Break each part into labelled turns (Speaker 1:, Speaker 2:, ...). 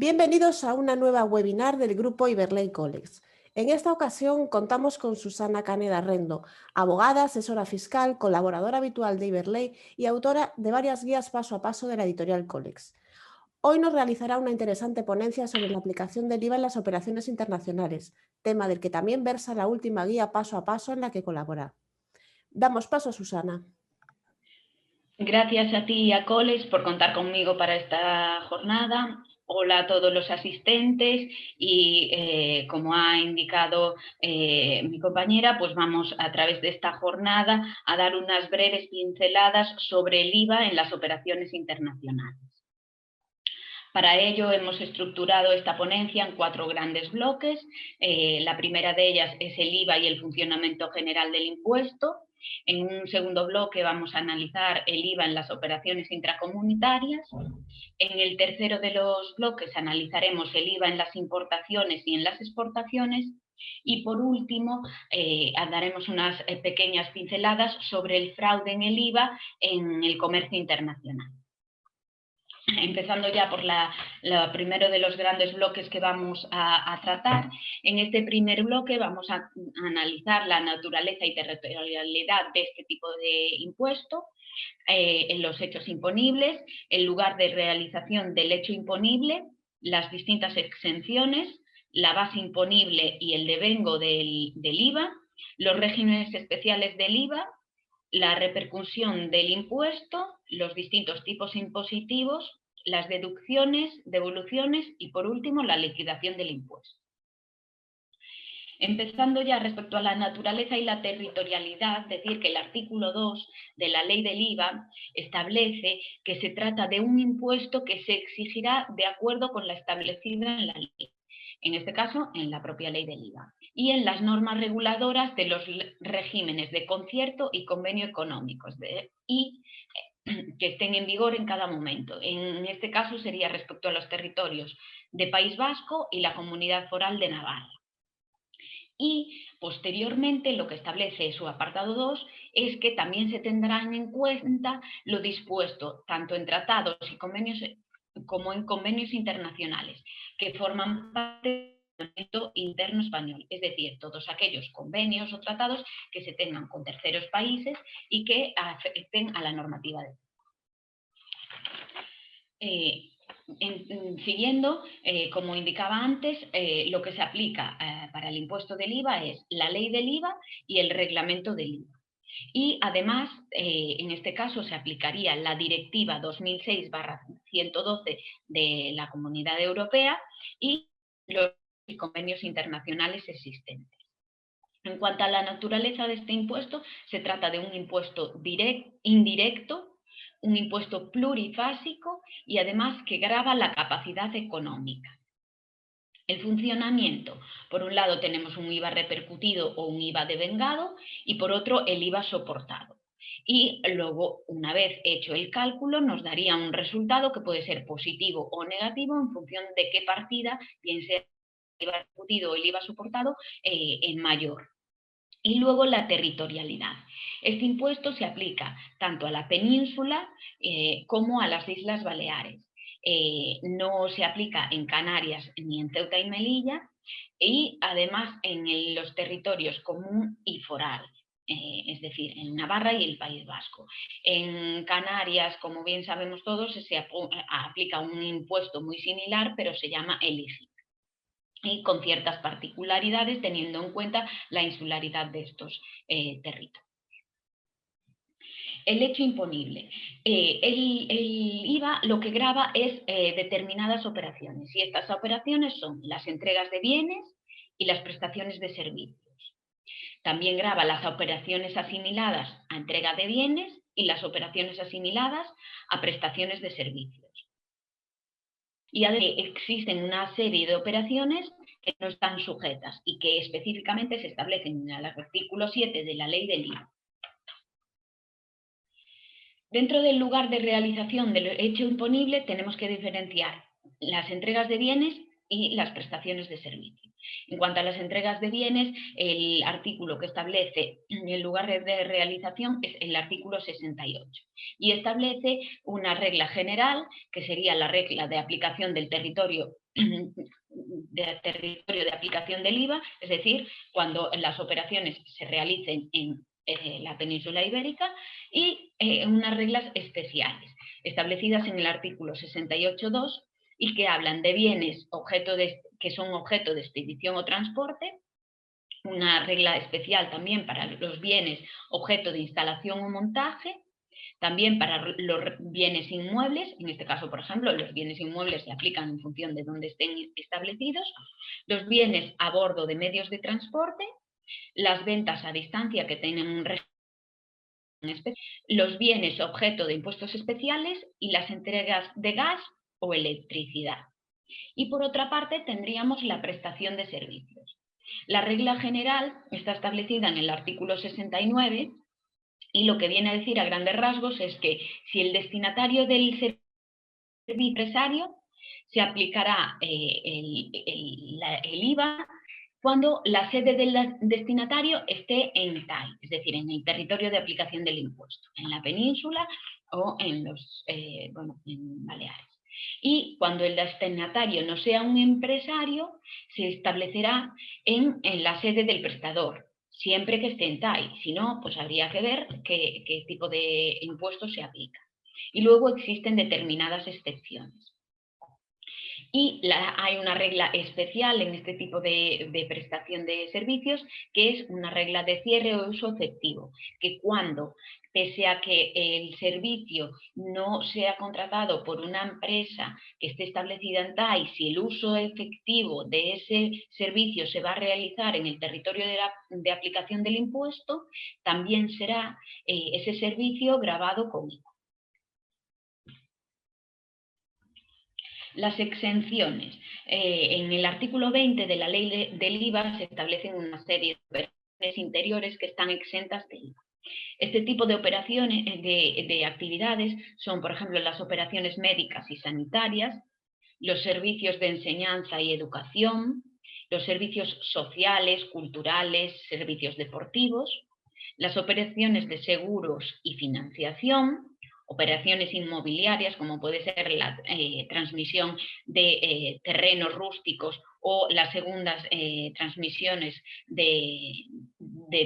Speaker 1: Bienvenidos a una nueva webinar del grupo Iberley College. En esta ocasión contamos con Susana Caneda Rendo, abogada, asesora fiscal, colaboradora habitual de Iberley y autora de varias guías paso a paso de la editorial College. Hoy nos realizará una interesante ponencia sobre la aplicación del IVA en las operaciones internacionales, tema del que también versa la última guía paso a paso en la que colabora. Damos paso a Susana.
Speaker 2: Gracias a ti y a College por contar conmigo para esta jornada. Hola a todos los asistentes y como ha indicado mi compañera, pues vamos a través de esta jornada a dar unas breves pinceladas sobre el IVA en las operaciones internacionales. Para ello hemos estructurado esta ponencia en 4 grandes bloques. La primera de ellas es el IVA y el funcionamiento general del impuesto. En un segundo bloque vamos a analizar el IVA en las operaciones intracomunitarias. En el tercero de los bloques analizaremos el IVA en las importaciones y en las exportaciones. Y por último, daremos unas pequeñas pinceladas sobre el fraude en el IVA en el comercio internacional. Empezando ya por lo primero de los grandes bloques que vamos a tratar. En este primer bloque vamos a analizar la naturaleza y territorialidad de este tipo de impuesto, en los hechos imponibles, el lugar de realización del hecho imponible, las distintas exenciones, la base imponible y el devengo del IVA, los regímenes especiales del IVA, la repercusión del impuesto, los distintos tipos impositivos, las deducciones, devoluciones y, por último, la liquidación del impuesto. Empezando ya respecto a la naturaleza y la territorialidad, decir que el artículo 2 de la ley del IVA establece que se trata de un impuesto que se exigirá de acuerdo con la establecida en la ley, en este caso en la propia ley del IVA, y en las normas reguladoras de los regímenes de concierto y convenio económicos que estén en vigor en cada momento. En este caso sería respecto a los territorios de País Vasco y la Comunidad Foral de Navarra. Y posteriormente lo que establece su apartado 2 es que también se tendrán en cuenta lo dispuesto tanto en tratados y convenios como en convenios internacionales que forman parte del ámbito interno español, es decir, todos aquellos convenios o tratados que se tengan con terceros países y que afecten a la normativa de siguiendo, como indicaba antes, lo que se aplica para el impuesto del IVA es la ley del IVA y el reglamento del IVA. Y además, en este caso, se aplicaría la Directiva 2006/112 de la Comunidad Europea y los convenios internacionales existentes. En cuanto a la naturaleza de este impuesto, se trata de un impuesto indirecto, un impuesto plurifásico y además que grava la capacidad económica. El funcionamiento: por un lado tenemos un IVA repercutido o un IVA devengado y por otro el IVA soportado. Y luego, una vez hecho el cálculo, nos daría un resultado que puede ser positivo o negativo en función de qué partida, bien sea el IVA repercutido o el IVA soportado, en mayor. Y luego la territorialidad. Este impuesto se aplica tanto a la península como a las Islas Baleares. No se aplica en Canarias ni en Ceuta y Melilla y además en los territorios común y foral, es decir, en Navarra y el País Vasco. En Canarias, como bien sabemos todos, se aplica un impuesto muy similar, pero se llama el IGI, y con ciertas particularidades teniendo en cuenta la insularidad de estos territorios. El hecho imponible. El IVA lo que grava es determinadas operaciones, y estas operaciones son las entregas de bienes y las prestaciones de servicios. También grava las operaciones asimiladas a entrega de bienes y las operaciones asimiladas a prestaciones de servicios. Y además existen una serie de operaciones que no están sujetas y que específicamente se establecen en el artículo 7 de la ley del IVA. Dentro del lugar de realización del hecho imponible tenemos que diferenciar las entregas de bienes y las prestaciones de servicio. En cuanto a las entregas de bienes, el artículo que establece el lugar de realización es el artículo 68 y establece una regla general, que sería la regla de aplicación del territorio de territorio de aplicación del IVA, es decir, cuando las operaciones se realicen en la península ibérica, y unas reglas especiales establecidas en el artículo 68.2 y que hablan de bienes que son objeto de expedición o transporte, una regla especial también para los bienes objeto de instalación o montaje, también para los bienes inmuebles, en este caso, por ejemplo, los bienes inmuebles se aplican en función de dónde estén establecidos, los bienes a bordo de medios de transporte, las ventas a distancia que tienen un régimen especial, los bienes objeto de impuestos especiales y las entregas de gas o electricidad. Y por otra parte tendríamos la prestación de servicios. La regla general está establecida en el artículo 69 y lo que viene a decir a grandes rasgos es que si el destinatario del servicio empresario, se aplicará el IVA cuando la sede del destinatario esté en TAI, es decir, en el territorio de aplicación del impuesto, en la península o en en Baleares. Y cuando el destinatario no sea un empresario, se establecerá en la sede del prestador, siempre que esté en TAI. Si no, pues habría que ver qué tipo de impuesto se aplica. Y luego existen determinadas excepciones. Y hay una regla especial en este tipo de prestación de servicios, que es una regla de cierre o uso efectivo, que cuando, pese a que el servicio no sea contratado por una empresa que esté establecida en TAI, si el uso efectivo de ese servicio se va a realizar en el territorio de aplicación del impuesto, también será ese servicio gravado con IVA. Las exenciones. En el artículo 20 de la ley del IVA se establecen una serie de operaciones interiores que están exentas de IVA. Este tipo de operaciones, de actividades, son, por ejemplo, las operaciones médicas y sanitarias, los servicios de enseñanza y educación, los servicios sociales, culturales, servicios deportivos, las operaciones de seguros y financiación, operaciones inmobiliarias, como puede ser la transmisión de terrenos rústicos o las segundas transmisiones de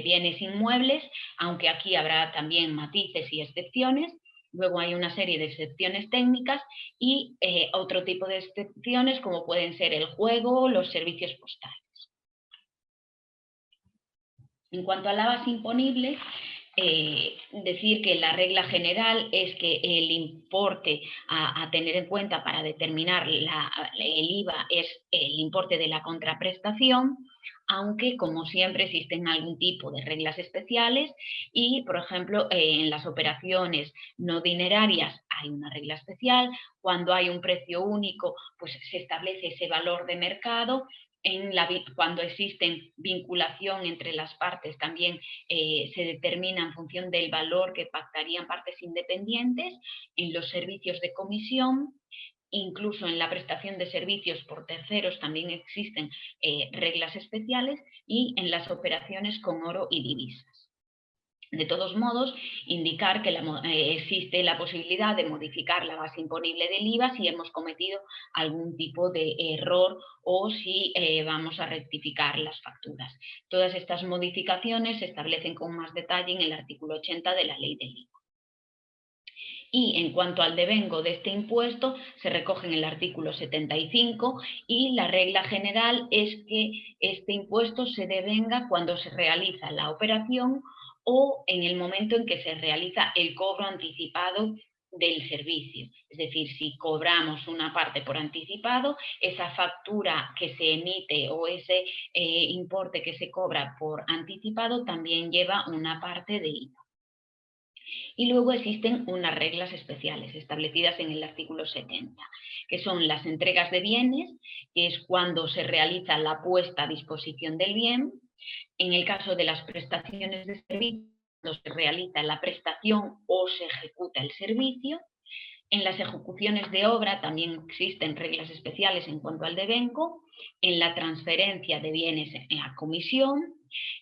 Speaker 2: bienes inmuebles, aunque aquí habrá también matices y excepciones. Luego hay una serie de excepciones técnicas y otro tipo de excepciones como pueden ser el juego o los servicios postales. En cuanto a la base imponible, decir que la regla general es que el importe a tener en cuenta para determinar el IVA es el importe de la contraprestación, aunque como siempre existen algún tipo de reglas especiales y, por ejemplo, en las operaciones no dinerarias hay una regla especial, cuando hay un precio único pues se establece ese valor de mercado. Cuando existen vinculación entre las partes también se determina en función del valor que pactarían partes independientes. En los servicios de comisión, incluso en la prestación de servicios por terceros también existen reglas especiales, y en las operaciones con oro y divisas. De todos modos, indicar que existe la posibilidad de modificar la base imponible del IVA si hemos cometido algún tipo de error o si vamos a rectificar las facturas. Todas estas modificaciones se establecen con más detalle en el artículo 80 de la ley del IVA. Y en cuanto al devengo de este impuesto, se recoge en el artículo 75 y la regla general es que este impuesto se devenga cuando se realiza la operación o en el momento en que se realiza el cobro anticipado del servicio. Es decir, si cobramos una parte por anticipado, esa factura que se emite o ese importe que se cobra por anticipado también lleva una parte de IVA. Y luego existen unas reglas especiales establecidas en el artículo 70, que son las entregas de bienes, que es cuando se realiza la puesta a disposición del bien. En el caso de las prestaciones de servicio, cuando se realiza la prestación o se ejecuta el servicio. En las ejecuciones de obra también existen reglas especiales en cuanto al devengo, en la transferencia de bienes a comisión,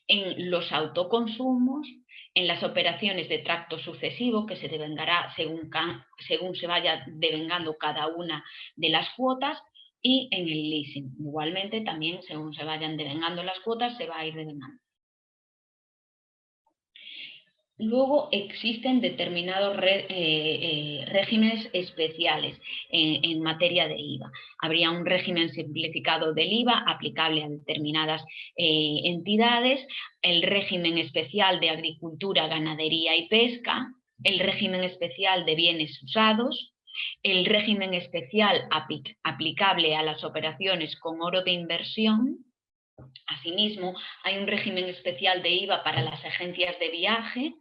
Speaker 2: en los autoconsumos, en las operaciones de tracto sucesivo, que se devengará según se vaya devengando cada una de las cuotas, y en el leasing. Igualmente, también según se vayan devengando las cuotas, se va a ir devengando. Luego existen determinados regímenes especiales en materia de IVA. Habría un régimen simplificado del IVA aplicable a determinadas entidades, el régimen especial de agricultura, ganadería y pesca, el régimen especial de bienes usados, el régimen especial aplicable a las operaciones con oro de inversión. Asimismo, hay un régimen especial de IVA para las agencias de viaje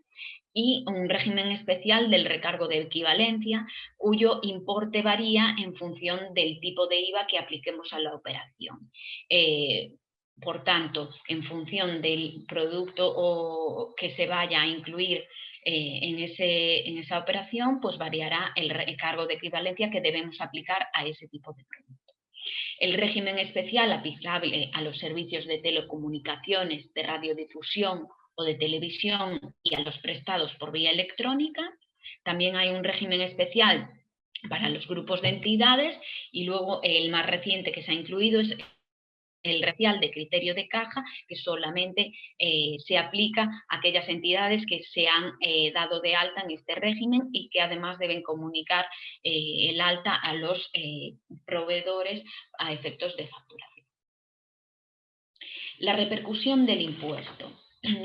Speaker 2: y un régimen especial del recargo de equivalencia, cuyo importe varía en función del tipo de IVA que apliquemos a la operación. Por tanto, en función del producto que se vaya a incluir en esa operación, pues variará el recargo de equivalencia que debemos aplicar a ese tipo de producto. El régimen especial aplicable a los servicios de telecomunicaciones, de radiodifusión o de televisión y a los prestados por vía electrónica. También hay un régimen especial para los grupos de entidades y luego el más reciente que se ha incluido es el régimen de criterio de caja, que solamente se aplica a aquellas entidades que se han dado de alta en este régimen y que además deben comunicar el alta a los proveedores a efectos de facturación. La repercusión del impuesto.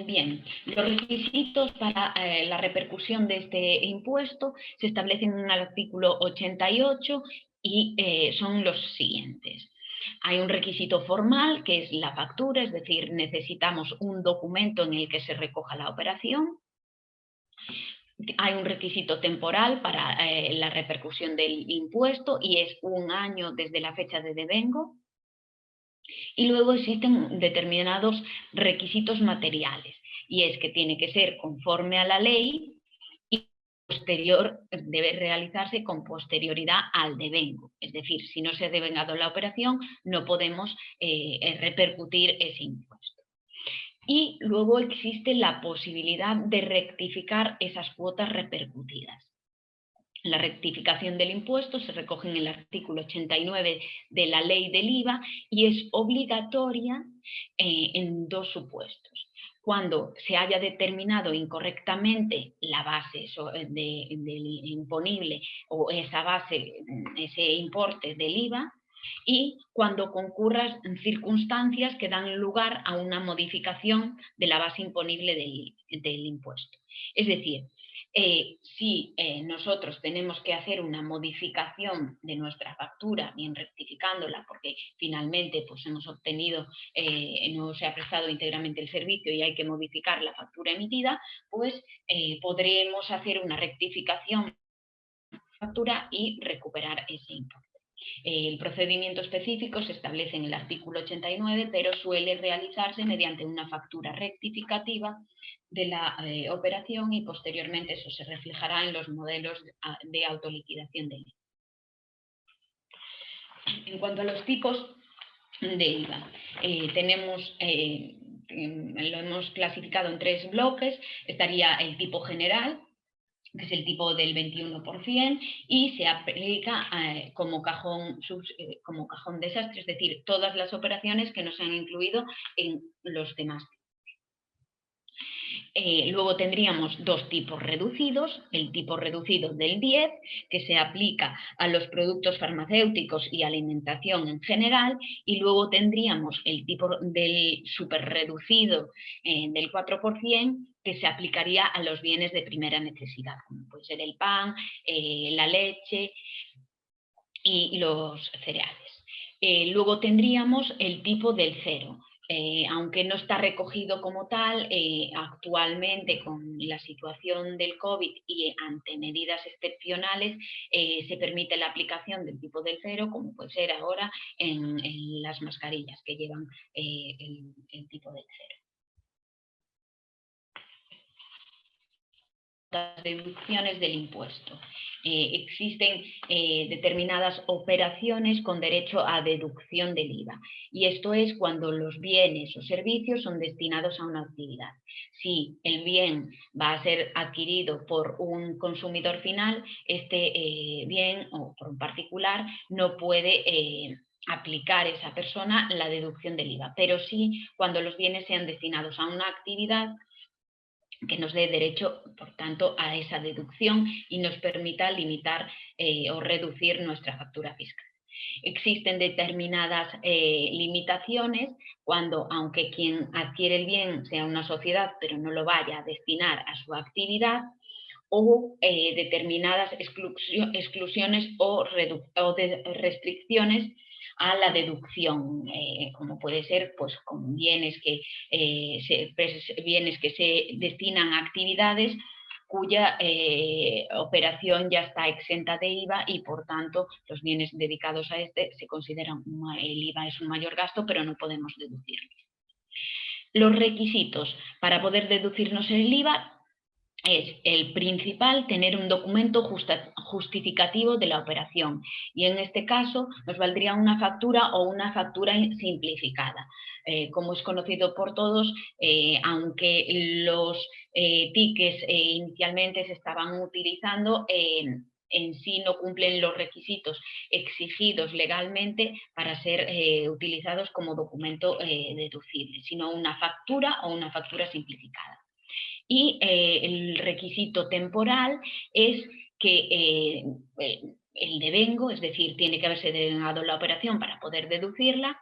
Speaker 2: Bien, los requisitos para la repercusión de este impuesto se establecen en el artículo 88 y son los siguientes. Hay un requisito formal, que es la factura, es decir, necesitamos un documento en el que se recoja la operación. Hay un requisito temporal para la repercusión del impuesto y es 1 año desde la fecha de devengo. Y luego existen determinados requisitos materiales, y es que tiene que ser conforme a la ley y debe realizarse con posterioridad al devengo. Es decir, si no se ha devengado la operación, no podemos repercutir ese impuesto. Y luego existe la posibilidad de rectificar esas cuotas repercutidas. La rectificación del impuesto se recoge en el artículo 89 de la Ley del IVA y es obligatoria en 2 supuestos. Cuando se haya determinado incorrectamente la base del imponible o esa base, ese importe del IVA, y cuando concurran circunstancias que dan lugar a una modificación de la base imponible del impuesto. Es decir, si nosotros tenemos que hacer una modificación de nuestra factura, bien rectificándola, porque finalmente pues, hemos obtenido, no se ha prestado íntegramente el servicio y hay que modificar la factura emitida, pues podremos hacer una rectificación de la factura y recuperar ese importe. El procedimiento específico se establece en el artículo 89, pero suele realizarse mediante una factura rectificativa de la operación y posteriormente eso se reflejará en los modelos de autoliquidación del IVA. En cuanto a los tipos de IVA, lo hemos clasificado en 3 bloques. Estaría el tipo general, que es el tipo del 21%, y se aplica como cajón desastre, es decir, todas las operaciones que no se han incluido en los demás. Luego tendríamos 2 tipos reducidos, el tipo reducido del 10, que se aplica a los productos farmacéuticos y alimentación en general, y luego tendríamos el tipo del superreducido del 4%, que se aplicaría a los bienes de primera necesidad, como puede ser el pan, la leche y los cereales. Luego tendríamos el tipo del 0. Aunque no está recogido como tal, actualmente con la situación del COVID y ante medidas excepcionales se permite la aplicación del tipo del 0, como puede ser ahora en las mascarillas que llevan el tipo del 0. Las deducciones del impuesto. Existen determinadas operaciones con derecho a deducción del IVA, y esto es cuando los bienes o servicios son destinados a una actividad. Si el bien va a ser adquirido por un consumidor final, este bien o por un particular no puede aplicar esa persona la deducción del IVA, pero sí cuando los bienes sean destinados a una actividad que nos dé derecho, por tanto, a esa deducción y nos permita limitar o reducir nuestra factura fiscal. Existen determinadas limitaciones cuando, aunque quien adquiere el bien sea una sociedad, pero no lo vaya a destinar a su actividad, o determinadas exclusiones o restricciones a la deducción, como puede ser pues, con bienes que se destinan a actividades cuya operación ya está exenta de IVA y por tanto los bienes dedicados a este se consideran, el IVA es un mayor gasto, pero no podemos deducirlo. Los requisitos para poder deducirnos el IVA es el principal, tener un documento justificativo de la operación, y en este caso nos valdría una factura o una factura simplificada. Como es conocido por todos, aunque los tickets inicialmente se estaban utilizando, en sí no cumplen los requisitos exigidos legalmente para ser utilizados como documento deducible, sino una factura o una factura simplificada. Y el requisito temporal es que el devengo, es decir, tiene que haberse devengado la operación para poder deducirla,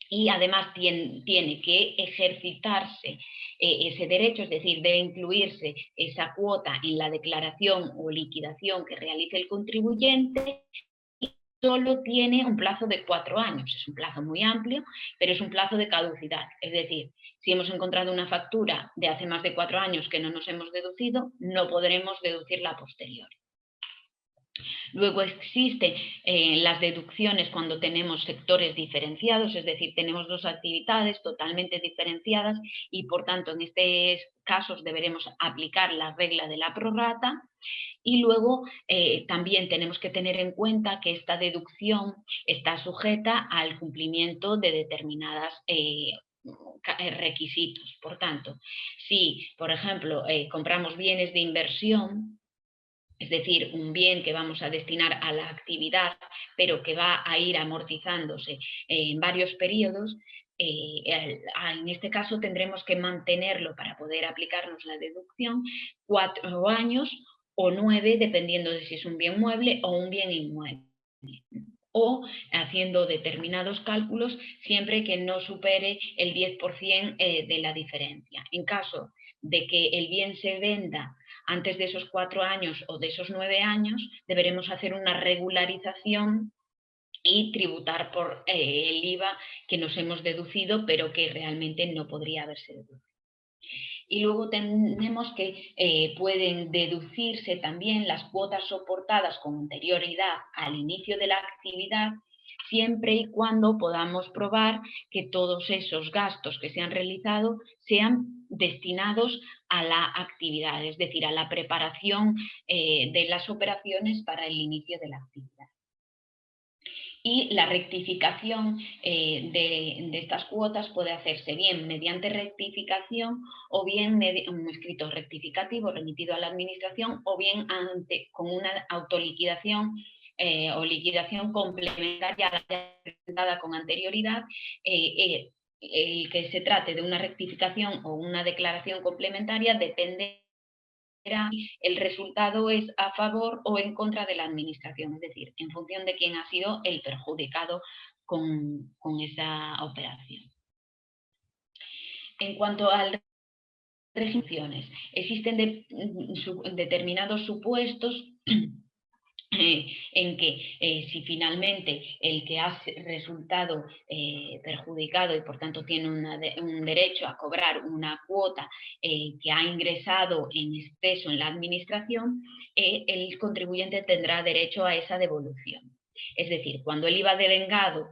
Speaker 2: y además tiene que ejercitarse ese derecho, es decir, debe incluirse esa cuota en la declaración o liquidación que realice el contribuyente. Solo tiene un plazo de 4 años, es un plazo muy amplio, pero es un plazo de caducidad. Es decir, si hemos encontrado una factura de hace más de 4 años que no nos hemos deducido, no podremos deducirla a posteriori. Luego existen las deducciones cuando tenemos sectores diferenciados, es decir, tenemos dos actividades totalmente diferenciadas y por tanto en estos casos deberemos aplicar la regla de la prorrata. Y luego también tenemos que tener en cuenta que esta deducción está sujeta al cumplimiento de determinados requisitos. Por tanto, si, por ejemplo, compramos bienes de inversión, es decir, un bien que vamos a destinar a la actividad, pero que va a ir amortizándose en varios periodos, en este caso tendremos que mantenerlo para poder aplicarnos la deducción 4 años o 9, dependiendo de si es un bien mueble o un bien inmueble, o haciendo determinados cálculos siempre que no supere el 10% de la diferencia. En caso de que el bien se venda antes de esos 4 años o de esos 9 años, deberemos hacer una regularización y tributar por el IVA que nos hemos deducido, pero que realmente no podría haberse deducido. Y luego tenemos que pueden deducirse también las cuotas soportadas con anterioridad al inicio de la actividad, siempre y cuando podamos probar que todos esos gastos que se han realizado sean destinados a la actividad, es decir, a la preparación de las operaciones para el inicio de la actividad. Y la rectificación de estas cuotas puede hacerse bien mediante rectificación o bien un escrito rectificativo remitido a la administración o bien con una autoliquidación o liquidación complementaria presentada con anterioridad. El que se trate de una rectificación o una declaración complementaria depende. El resultado es a favor o en contra de la administración, es decir, en función de quién ha sido el perjudicado con esa operación. En cuanto al régimen, existen determinados supuestos en que si finalmente el que ha resultado perjudicado y por tanto tiene un derecho a cobrar una cuota que ha ingresado en exceso en la administración, el contribuyente tendrá derecho a esa devolución. Es decir, cuando el IVA devengado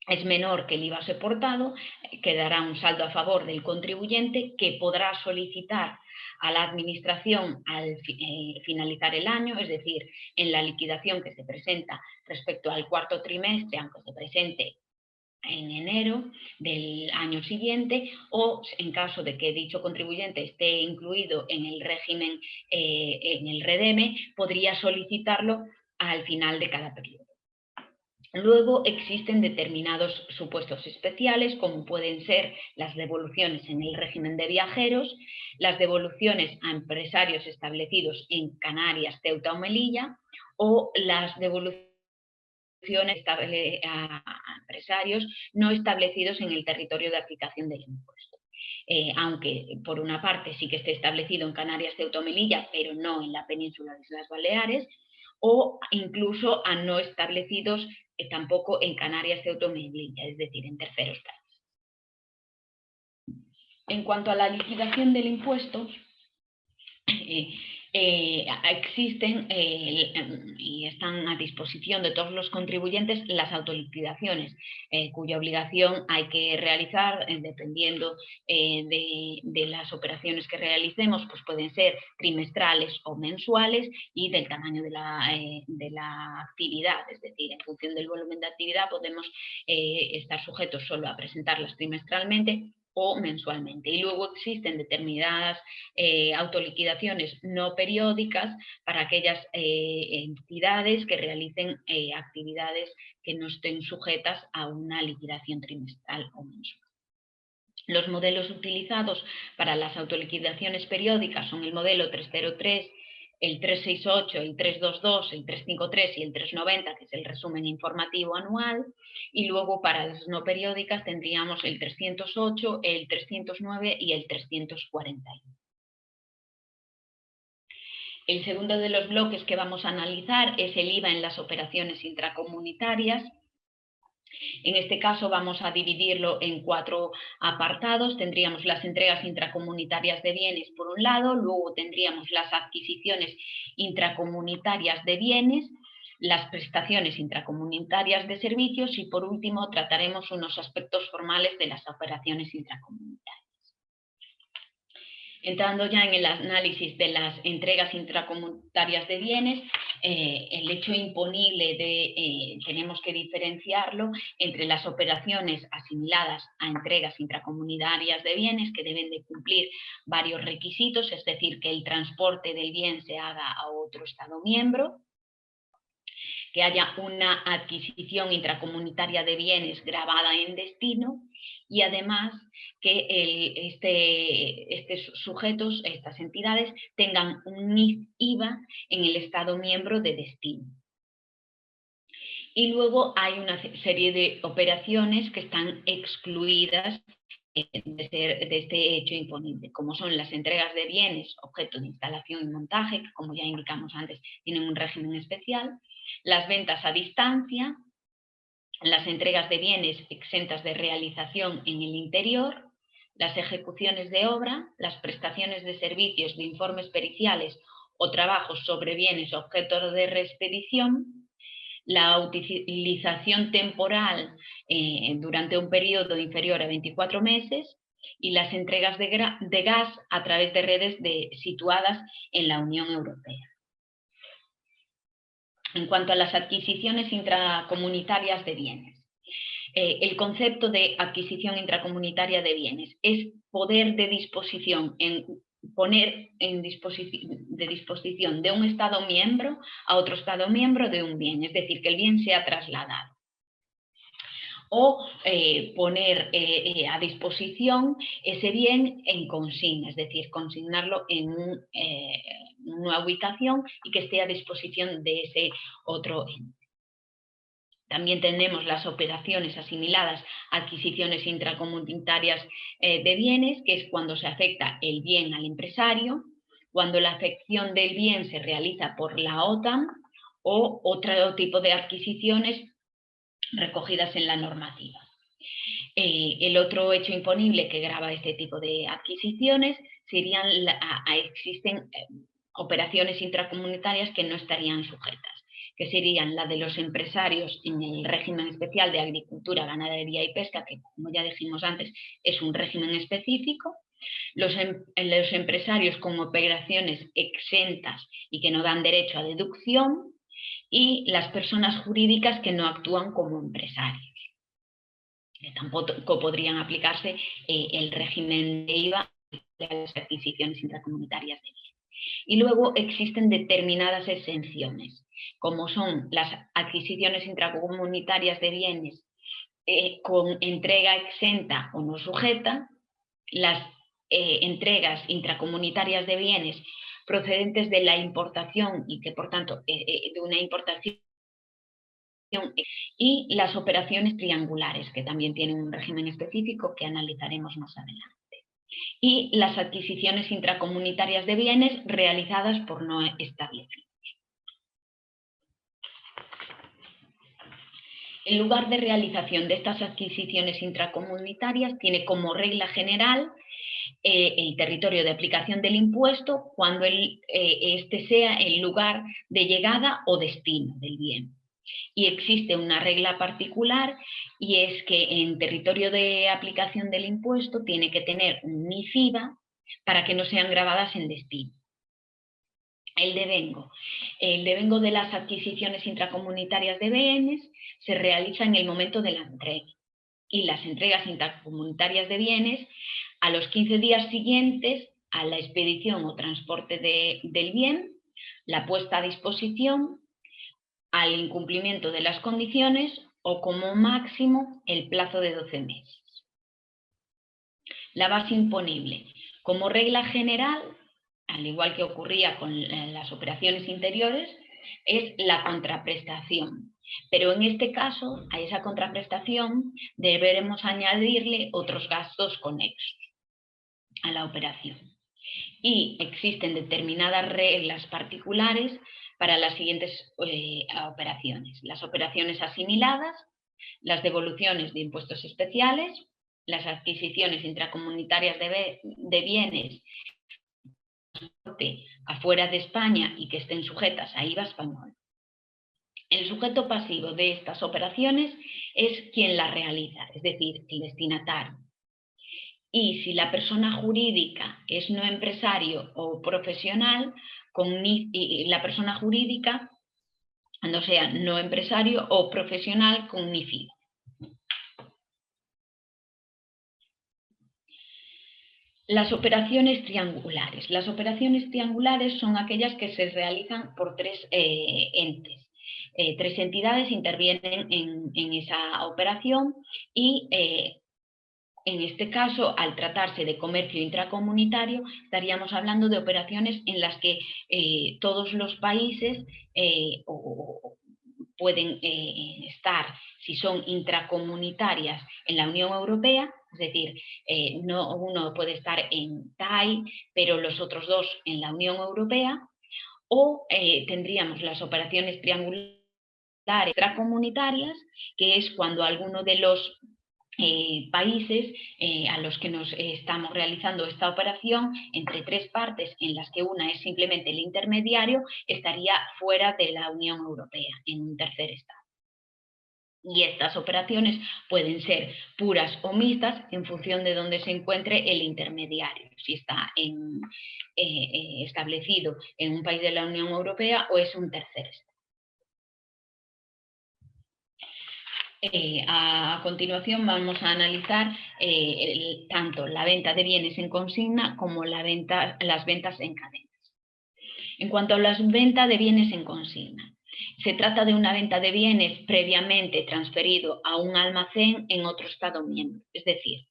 Speaker 2: es menor que el IVA soportado, quedará un saldo a favor del contribuyente que podrá solicitar a la administración al finalizar el año, es decir, en la liquidación que se presenta respecto al cuarto trimestre, aunque se presente en enero del año siguiente, o en caso de que dicho contribuyente esté incluido en el régimen, en el REDEME, podría solicitarlo al final de cada periodo. Luego existen determinados supuestos especiales, como pueden ser las devoluciones en el régimen de viajeros, las devoluciones a empresarios establecidos en Canarias, Ceuta o Melilla, o las devoluciones a empresarios no establecidos en el territorio de aplicación del impuesto. Aunque por una parte sí que esté establecido en Canarias, Ceuta o Melilla, pero no en la península de Islas Baleares, o incluso a no establecidos tampoco en Canarias, Ceuta o Melilla, es decir, en terceros países. En cuanto a la liquidación del impuesto, existen y están a disposición de todos los contribuyentes las autoliquidaciones, cuya obligación hay que realizar dependiendo de las operaciones que realicemos, pues pueden ser trimestrales o mensuales y del tamaño de la actividad, es decir, en función del volumen de actividad podemos estar sujetos solo a presentarlas trimestralmente o mensualmente. Y luego existen determinadas autoliquidaciones no periódicas para aquellas entidades que realicen actividades que no estén sujetas a una liquidación trimestral o mensual. Los modelos utilizados para las autoliquidaciones periódicas son el modelo 303, el 368, el 322, el 353 y el 390, que es el resumen informativo anual, y luego para las no periódicas tendríamos el 308, el 309 y el 341. El segundo de los bloques que vamos a analizar es el IVA en las operaciones intracomunitarias. En este caso vamos a dividirlo en 4 apartados. Tendríamos las entregas intracomunitarias de bienes por un lado, luego tendríamos las adquisiciones intracomunitarias de bienes, las prestaciones intracomunitarias de servicios y por último trataremos unos aspectos formales de las operaciones intracomunitarias. Entrando ya en el análisis de las entregas intracomunitarias de bienes, el hecho imponible tenemos que diferenciarlo entre las operaciones asimiladas a entregas intracomunitarias de bienes que deben de cumplir varios requisitos, es decir, que el transporte del bien se haga a otro Estado miembro, que haya una adquisición intracomunitaria de bienes grabada en destino y además que estos sujetos, estas entidades, tengan un IVA en el Estado miembro de destino. Y luego hay una serie de operaciones que están excluidas de este hecho imponible, como son las entregas de bienes, objeto de instalación y montaje, que como ya indicamos antes, tienen un régimen especial, las ventas a distancia, las entregas de bienes exentas de realización en el interior, las ejecuciones de obra, las prestaciones de servicios de informes periciales o trabajos sobre bienes objeto de reexpedición, la utilización temporal durante un periodo inferior a 24 meses y las entregas de gas a través de redes situadas en la Unión Europea. En cuanto a las adquisiciones intracomunitarias de bienes, el concepto de adquisición intracomunitaria de bienes es poder de disposición poner de disposición de un Estado miembro a otro Estado miembro de un bien, es decir, que el bien sea trasladado. O poner a disposición ese bien en consigna, es decir, consignarlo en una ubicación y que esté a disposición de ese otro ente. También tenemos las operaciones asimiladas a adquisiciones intracomunitarias de bienes, que es cuando se afecta el bien al empresario, cuando la afección del bien se realiza por la OTAN o otro tipo de adquisiciones recogidas en la normativa. El otro hecho imponible que grava este tipo de adquisiciones existen operaciones intracomunitarias que no estarían sujetas, que serían la de los empresarios en el régimen especial de agricultura, ganadería y pesca, que como ya dijimos antes es un régimen específico, los empresarios con operaciones exentas y que no dan derecho a deducción, y las personas jurídicas que no actúan como empresarios, que tampoco podrían aplicarse el régimen de IVA a las adquisiciones intracomunitarias de bienes. Y luego existen determinadas exenciones, como son las adquisiciones intracomunitarias de bienes con entrega exenta o no sujeta, las entregas intracomunitarias de bienes procedentes de la importación y que por tanto de una importación, y las operaciones triangulares, que también tienen un régimen específico que analizaremos más adelante, y las adquisiciones intracomunitarias de bienes realizadas por no establecidos. El lugar de realización de estas adquisiciones intracomunitarias tiene como regla general el territorio de aplicación del impuesto cuando este sea el lugar de llegada o destino del bien. Y existe una regla particular, y es que en territorio de aplicación del impuesto tiene que tener un NIF/IVA para que no sean gravadas en destino. El devengo. El devengo de las adquisiciones intracomunitarias de bienes se realiza en el momento de la entrega, y las entregas intracomunitarias de bienes a los 15 días siguientes a la expedición o transporte del bien, la puesta a disposición, al incumplimiento de las condiciones o como máximo el plazo de 12 meses. La base imponible. Como regla general, al igual que ocurría con las operaciones interiores, es la contraprestación. Pero en este caso, a esa contraprestación deberemos añadirle otros gastos conexos a la operación. Y existen determinadas reglas particulares para las siguientes operaciones. Las operaciones asimiladas, las devoluciones de impuestos especiales, las adquisiciones intracomunitarias de bienes afuera de España y que estén sujetas a IVA español. El sujeto pasivo de estas operaciones es quien las realiza, es decir, el destinatario. Y si la persona jurídica es no empresario o profesional, la persona jurídica, cuando sea no empresario o profesional con NIF/IVA. Las operaciones triangulares. Las operaciones triangulares son aquellas que se realizan por tres entes. Tres entidades intervienen en esa operación y en este caso, al tratarse de comercio intracomunitario, estaríamos hablando de operaciones en las que todos los países pueden estar, si son intracomunitarias, en la Unión Europea, es decir, uno puede estar en TAI, pero los otros dos en la Unión Europea, o tendríamos las operaciones triangulares intracomunitarias, que es cuando alguno de los países a los que nos estamos realizando esta operación entre tres partes, en las que una es simplemente el intermediario, estaría fuera de la Unión Europea, en un tercer estado. Y estas operaciones pueden ser puras o mixtas en función de dónde se encuentre el intermediario, si está establecido en un país de la Unión Europea o es un tercer estado. A continuación vamos a analizar tanto la venta de bienes en consigna como las ventas en cadenas. En cuanto a las ventas de bienes en consigna, se trata de una venta de bienes previamente transferido a un almacén en otro Estado miembro, es decir,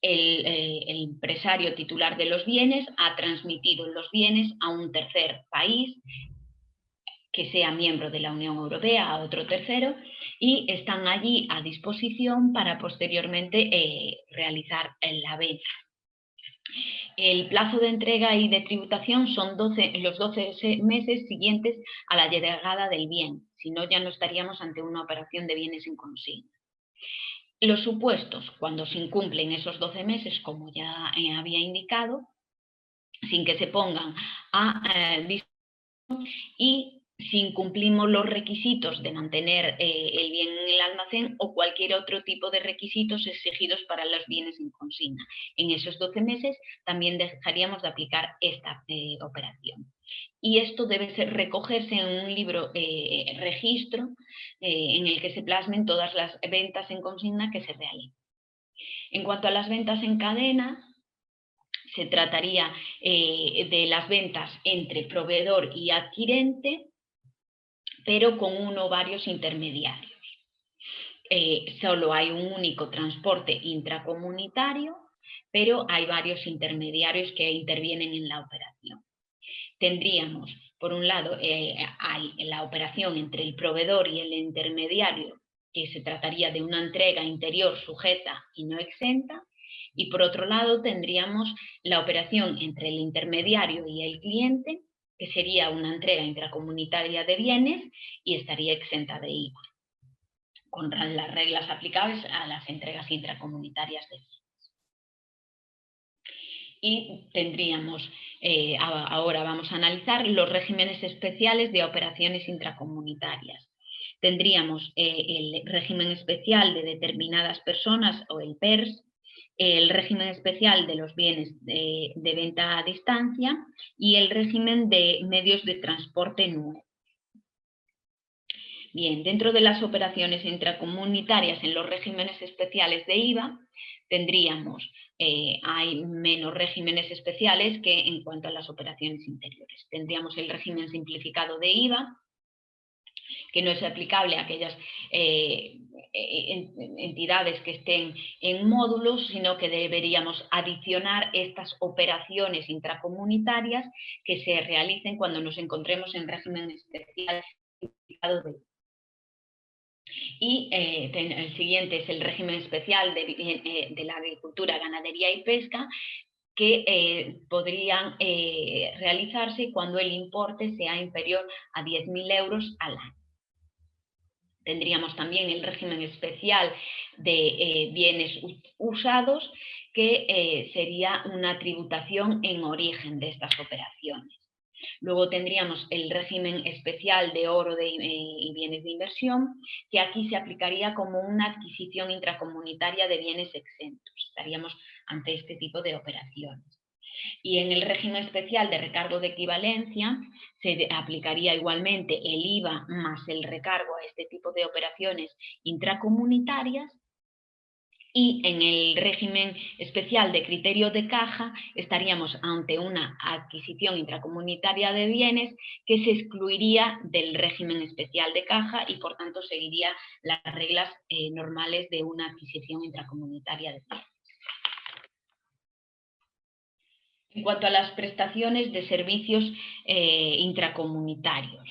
Speaker 2: el empresario titular de los bienes ha transmitido los bienes a un tercer país que sea miembro de la Unión Europea, a otro tercero, y están allí a disposición para posteriormente realizar la venta. El plazo de entrega y de tributación son los 12 meses siguientes a la llegada del bien, si no ya no estaríamos ante una operación de bienes en consigna. Los supuestos, cuando se incumplen esos 12 meses, como ya había indicado, sin que se pongan a disposición, y si incumplimos los requisitos de mantener el bien en el almacén o cualquier otro tipo de requisitos exigidos para los bienes en consigna. En esos 12 meses también dejaríamos de aplicar esta operación. Y esto debe recogerse en un libro registro en el que se plasmen todas las ventas en consigna que se realizan. En cuanto a las ventas en cadena, se trataría de las ventas entre proveedor y adquirente, pero con uno o varios intermediarios. Solo hay un único transporte intracomunitario, pero hay varios intermediarios que intervienen en la operación. Tendríamos, por un lado, hay la operación entre el proveedor y el intermediario, que se trataría de una entrega interior sujeta y no exenta, y por otro lado tendríamos la operación entre el intermediario y el cliente, que sería una entrega intracomunitaria de bienes y estaría exenta de IVA, con las reglas aplicables a las entregas intracomunitarias de bienes. Y tendríamos, ahora vamos a analizar los regímenes especiales de operaciones intracomunitarias. Tendríamos el régimen especial de determinadas personas o el PERS, el régimen especial de los bienes de venta a distancia y el régimen de medios de transporte nuevo. Bien, dentro de las operaciones intracomunitarias en los regímenes especiales de IVA, tendríamos, hay menos regímenes especiales que en cuanto a las operaciones interiores. Tendríamos el régimen simplificado de IVA, que no es aplicable a aquellas entidades que estén en módulos, sino que deberíamos adicionar estas operaciones intracomunitarias que se realicen cuando nos encontremos en régimen especial simplificado de IVA. Y el siguiente es el régimen especial de la agricultura, ganadería y pesca, que podrían realizarse cuando el importe sea inferior a 10.000 euros al año. Tendríamos también el régimen especial de bienes usados, que sería una tributación en origen de estas operaciones. Luego tendríamos el régimen especial de oro y bienes de inversión, que aquí se aplicaría como una adquisición intracomunitaria de bienes exentos. Estaríamos ante este tipo de operaciones. Y en el régimen especial de recargo de equivalencia se aplicaría igualmente el IVA más el recargo a este tipo de operaciones intracomunitarias. Y en el régimen especial de criterio de caja estaríamos ante una adquisición intracomunitaria de bienes que se excluiría del régimen especial de caja y por tanto seguiría las reglas normales de una adquisición intracomunitaria de bienes. En cuanto a las prestaciones de servicios intracomunitarios,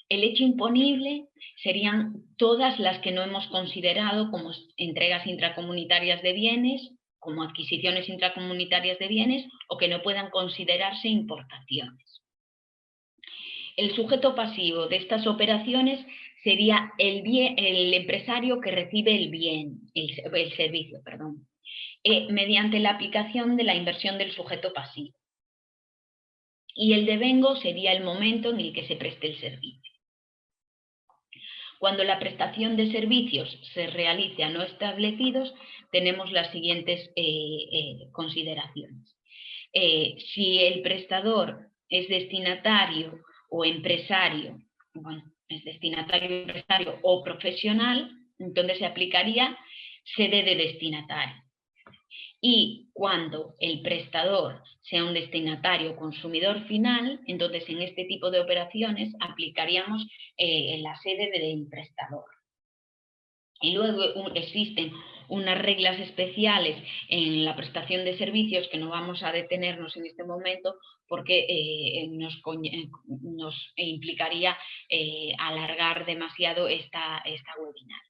Speaker 2: el hecho imponible serían todas las que no hemos considerado como entregas intracomunitarias de bienes, como adquisiciones intracomunitarias de bienes o que no puedan considerarse importaciones. El sujeto pasivo de estas operaciones sería el empresario que recibe el servicio, mediante la aplicación de la inversión del sujeto pasivo. Y el devengo sería el momento en el que se preste el servicio. Cuando la prestación de servicios se realice a no establecidos, tenemos las siguientes consideraciones. Si el prestador es destinatario o empresario, es destinatario, empresario o profesional, entonces se aplicaría sede de destinatario. Y cuando el prestador sea un destinatario consumidor final, entonces en este tipo de operaciones aplicaríamos la sede del prestador. Y luego existen unas reglas especiales en la prestación de servicios que no vamos a detenernos en este momento porque nos implicaría alargar demasiado esta webinar.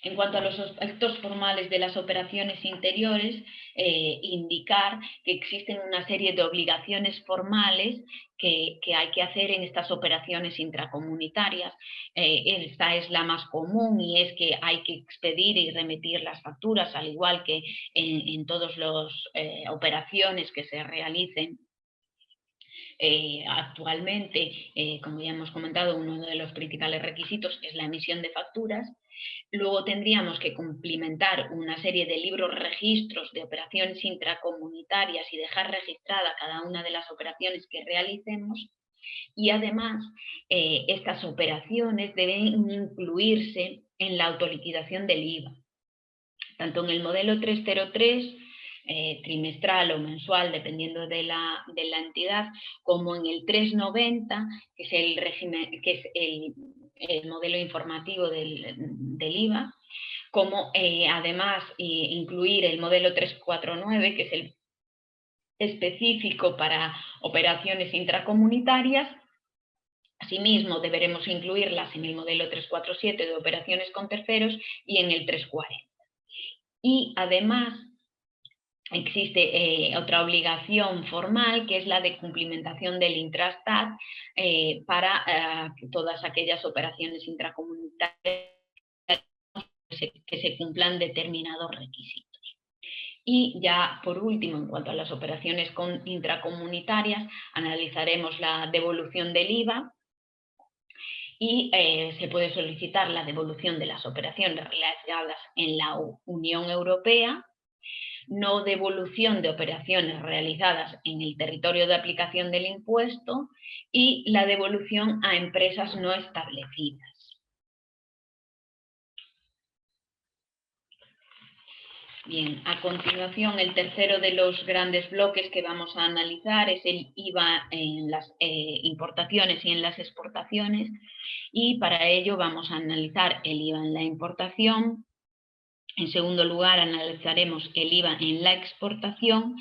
Speaker 2: En cuanto a los aspectos formales de las operaciones interiores, indicar que existen una serie de obligaciones formales que hay que hacer en estas operaciones intracomunitarias. Esta es la más común y es que hay que expedir y remitir las facturas, al igual que en todas las operaciones que se realicen. Actualmente, como ya hemos comentado, uno de los principales requisitos es la emisión de facturas. Luego tendríamos que cumplimentar una serie de libros registros de operaciones intracomunitarias y dejar registrada cada una de las operaciones que realicemos. Y además, estas operaciones deben incluirse en la autoliquidación del IVA. Tanto en el modelo 303 trimestral o mensual, dependiendo de la entidad, como en el 390, que es el régimen, que es el modelo informativo del IVA, como además incluir el modelo 349, que es el específico para operaciones intracomunitarias. Asimismo, deberemos incluirlas en el modelo 347 de operaciones con terceros y en el 340. Y además existe otra obligación formal, que es la de cumplimentación del Intrastat para todas aquellas operaciones intracomunitarias que se cumplan determinados requisitos. Y ya por último, en cuanto a las operaciones intracomunitarias, analizaremos la devolución del IVA y se puede solicitar la devolución de las operaciones realizadas en la Unión Europea, no devolución de operaciones realizadas en el territorio de aplicación del impuesto y la devolución a empresas no establecidas. Bien, a continuación, el tercero de los grandes bloques que vamos a analizar es el IVA en las importaciones y en las exportaciones, y para ello vamos a analizar el IVA en la importación. En segundo lugar, analizaremos el IVA en la exportación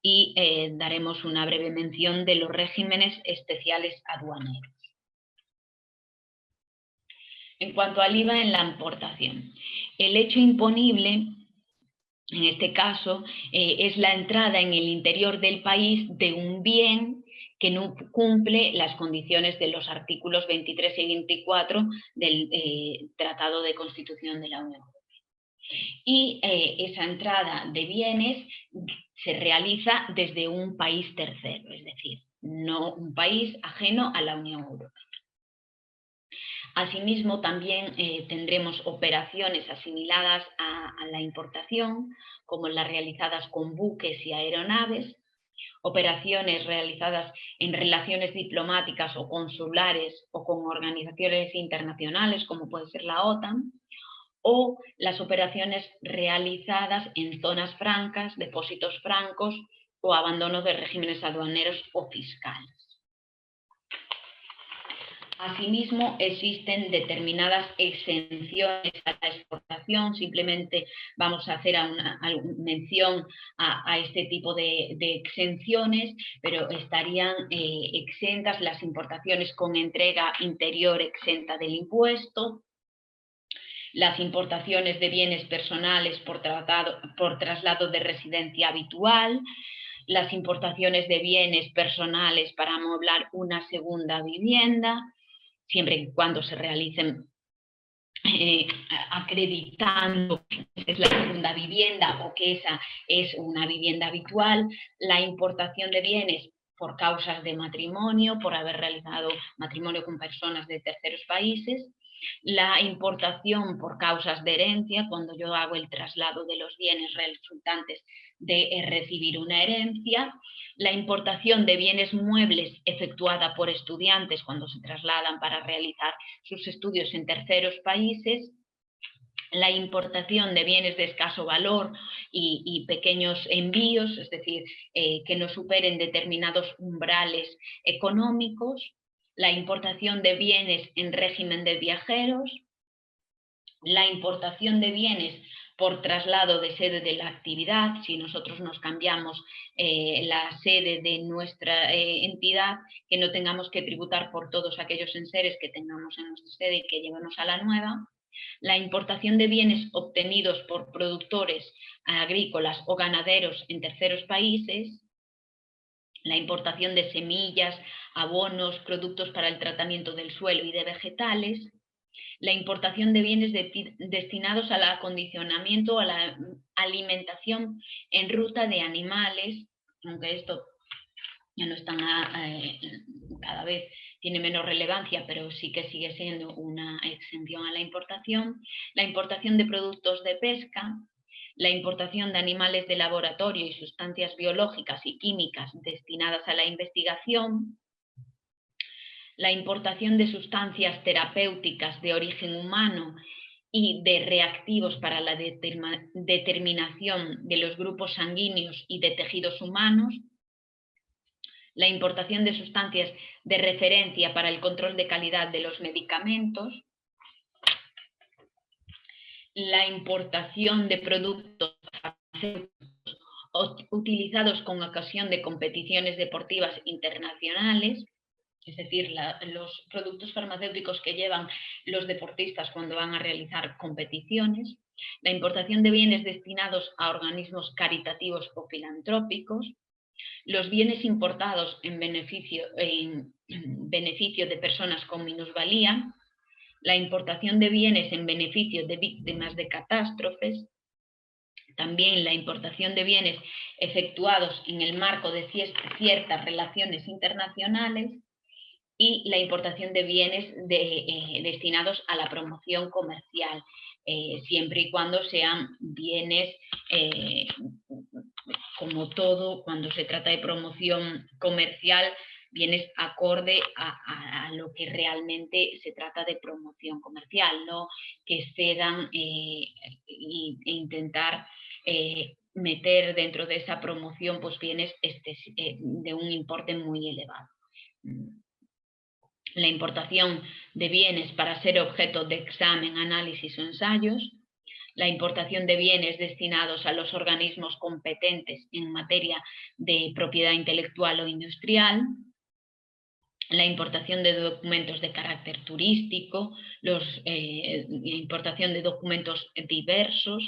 Speaker 2: y daremos una breve mención de los regímenes especiales aduaneros. En cuanto al IVA en la importación, el hecho imponible, en este caso, es la entrada en el interior del país de un bien que no cumple las condiciones de los artículos 23 y 24 del Tratado de Constitución de la Unión Europea. Y esa entrada de bienes se realiza desde un país tercero, es decir, no un país ajeno a la Unión Europea. Asimismo, también tendremos operaciones asimiladas a la importación, como las realizadas con buques y aeronaves, operaciones realizadas en relaciones diplomáticas o consulares o con organizaciones internacionales, como puede ser la OTAN, o las operaciones realizadas en zonas francas, depósitos francos o abandono de regímenes aduaneros o fiscales. Asimismo, existen determinadas exenciones a la exportación. Simplemente vamos a hacer mención a este tipo de exenciones, pero estarían exentas las importaciones con entrega interior exenta del impuesto, las importaciones de bienes personales por traslado de residencia habitual, las importaciones de bienes personales para amoblar una segunda vivienda, siempre y cuando se realicen acreditando que es la segunda vivienda o que esa es una vivienda habitual, la importación de bienes por causas de matrimonio, por haber realizado matrimonio con personas de terceros países, la importación por causas de herencia, cuando yo hago el traslado de los bienes resultantes de recibir una herencia, la importación de bienes muebles efectuada por estudiantes cuando se trasladan para realizar sus estudios en terceros países, la importación de bienes de escaso valor y pequeños envíos, es decir, que no superen determinados umbrales económicos, la importación de bienes en régimen de viajeros, la importación de bienes por traslado de sede de la actividad. Si nosotros nos cambiamos la sede de nuestra entidad, que no tengamos que tributar por todos aquellos enseres que tengamos en nuestra sede y que llevemos a la nueva. La importación de bienes obtenidos por productores agrícolas o ganaderos en terceros países, la importación de semillas, abonos, productos para el tratamiento del suelo y de vegetales, la importación de bienes destinados al acondicionamiento o a la alimentación en ruta de animales, aunque esto ya no está cada vez tiene menos relevancia, pero sí que sigue siendo una exención a la importación de productos de pesca, la importación de animales de laboratorio y sustancias biológicas y químicas destinadas a la investigación, la importación de sustancias terapéuticas de origen humano y de reactivos para la determinación de los grupos sanguíneos y de tejidos humanos, la importación de sustancias de referencia para el control de calidad de los medicamentos, la importación de productos utilizados con ocasión de competiciones deportivas internacionales, es decir, los productos farmacéuticos que llevan los deportistas cuando van a realizar competiciones, la importación de bienes destinados a organismos caritativos o filantrópicos, los bienes importados en beneficio de personas con minusvalía, la importación de bienes en beneficio de víctimas de catástrofes, también la importación de bienes efectuados en el marco de ciertas relaciones internacionales y la importación de bienes destinados a la promoción comercial, siempre y cuando sean bienes, como todo, cuando se trata de promoción comercial, bienes acorde a lo que realmente se trata de promoción comercial, no que excedan e intentar meter dentro de esa promoción pues bienes de un importe muy elevado. La importación de bienes para ser objeto de examen, análisis o ensayos, la importación de bienes destinados a los organismos competentes en materia de propiedad intelectual o industrial, la importación de documentos de carácter turístico, la importación de documentos diversos,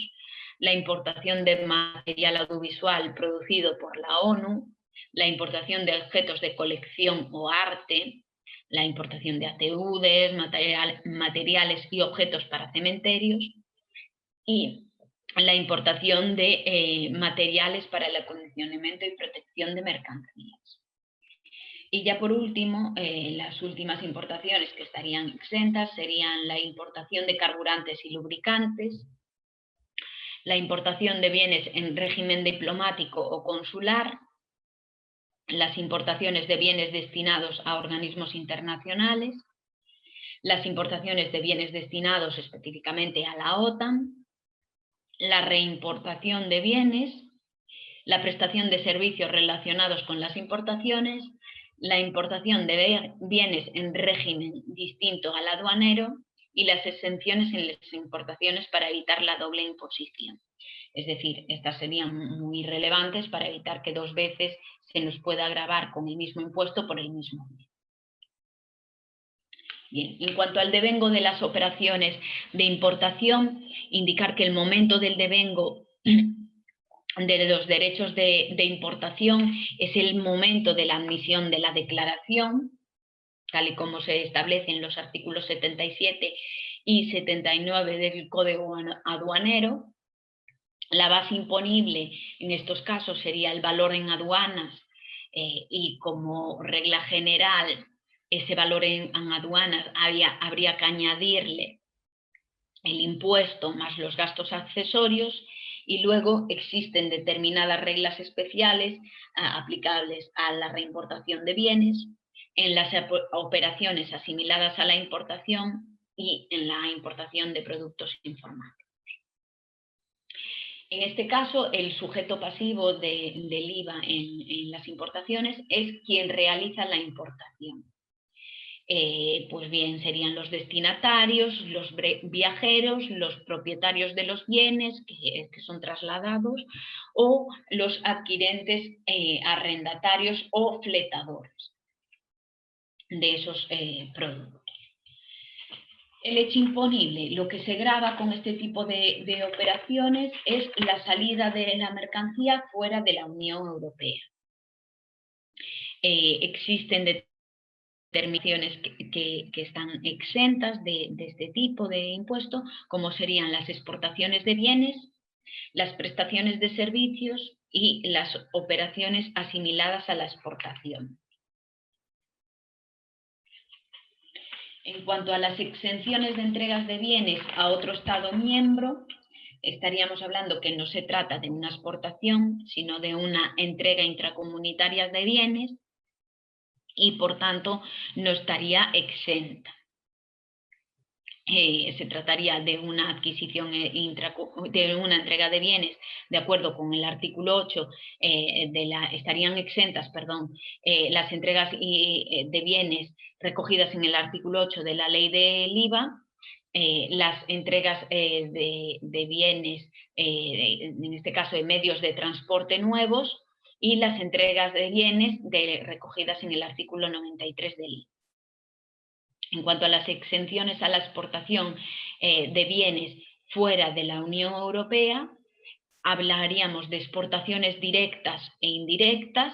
Speaker 2: la importación de material audiovisual producido por la ONU, la importación de objetos de colección o arte, la importación de ataúdes, materiales y objetos para cementerios, y la importación de materiales para el acondicionamiento y protección de mercancías. Y ya por último, las últimas importaciones que estarían exentas serían la importación de carburantes y lubricantes, la importación de bienes en régimen diplomático o consular, las importaciones de bienes destinados a organismos internacionales, las importaciones de bienes destinados específicamente a la OTAN, la reimportación de bienes, la prestación de servicios relacionados con las importaciones, la importación de bienes en régimen distinto al aduanero y las exenciones en las importaciones para evitar la doble imposición. Es decir, estas serían muy relevantes para evitar que dos veces se nos pueda gravar con el mismo impuesto por el mismo bien. Bien, en cuanto al devengo de las operaciones de importación, indicar que el momento del devengo de los derechos de importación es el momento de la admisión de la declaración, tal y como se establece en los artículos 77 y 79 del Código Aduanero. La base imponible en estos casos sería el valor en aduanas y como regla general ese valor en aduanas habría que añadirle el impuesto más los gastos accesorios, y luego existen determinadas reglas especiales aplicables a la reimportación de bienes, en las operaciones asimiladas a la importación y en la importación de productos informáticos. En este caso, el sujeto pasivo del IVA en las importaciones es quien realiza la importación. Pues bien, serían los destinatarios, los viajeros, los propietarios de los bienes que son trasladados, o los adquirentes, arrendatarios o fletadores de esos productos. El hecho imponible, lo que se grava con este tipo de operaciones es la salida de la mercancía fuera de la Unión Europea. Existen determinaciones que están exentas de este tipo de impuesto, como serían las exportaciones de bienes, las prestaciones de servicios y las operaciones asimiladas a la exportación. En cuanto a las exenciones de entregas de bienes a otro Estado miembro, estaríamos hablando que no se trata de una exportación, sino de una entrega intracomunitaria de bienes, y por tanto no estaría exenta. se trataría de una adquisición de una entrega de bienes de acuerdo con el artículo 8 estarían exentas, perdón, las entregas de bienes recogidas en el artículo 8 de la ley del IVA, las entregas de bienes, en este caso de medios de transporte nuevos, y las entregas de bienes recogidas en el artículo 93 del IVA. En cuanto a las exenciones a la exportación de bienes fuera de la Unión Europea, hablaríamos de exportaciones directas e indirectas,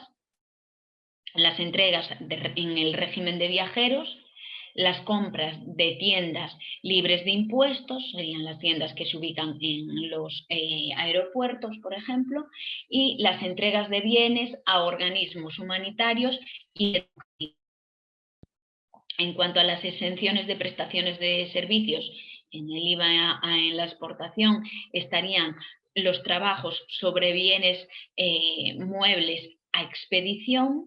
Speaker 2: las entregas en el régimen de viajeros, las compras de tiendas libres de impuestos, serían las tiendas que se ubican en los aeropuertos, por ejemplo, y las entregas de bienes a organismos humanitarios y educativos. En cuanto a las exenciones de prestaciones de servicios, en el IVA en la exportación estarían los trabajos sobre bienes muebles a expedición,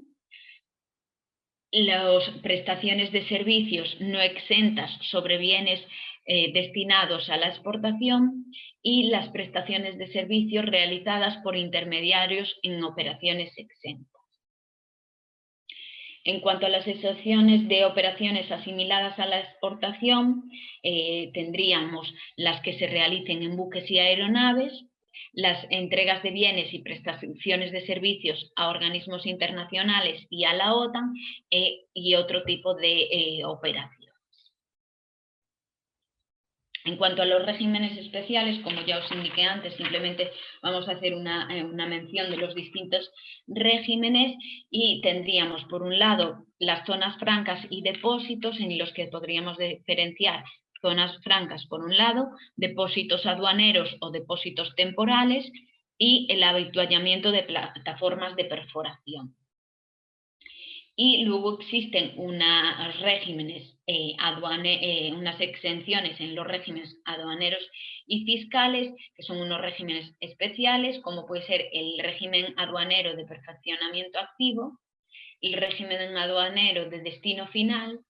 Speaker 2: las prestaciones de servicios no exentas sobre bienes destinados a la exportación y las prestaciones de servicios realizadas por intermediarios en operaciones exentas. En cuanto a las exenciones de operaciones asimiladas a la exportación, tendríamos las que se realicen en buques y aeronaves, las entregas de bienes y prestaciones de servicios a organismos internacionales y a la OTAN y otro tipo de operaciones. En cuanto a los regímenes especiales, como ya os indiqué antes, simplemente vamos a hacer una mención de los distintos regímenes y tendríamos, por un lado, las zonas francas y depósitos, en los que podríamos diferenciar zonas francas, por un lado, depósitos aduaneros o depósitos temporales y el avituallamiento de plataformas de perforación. Y luego existen unos regímenes, unas exenciones en los regímenes aduaneros y fiscales, que son unos regímenes especiales, como puede ser el régimen aduanero de perfeccionamiento activo, el régimen aduanero de destino final,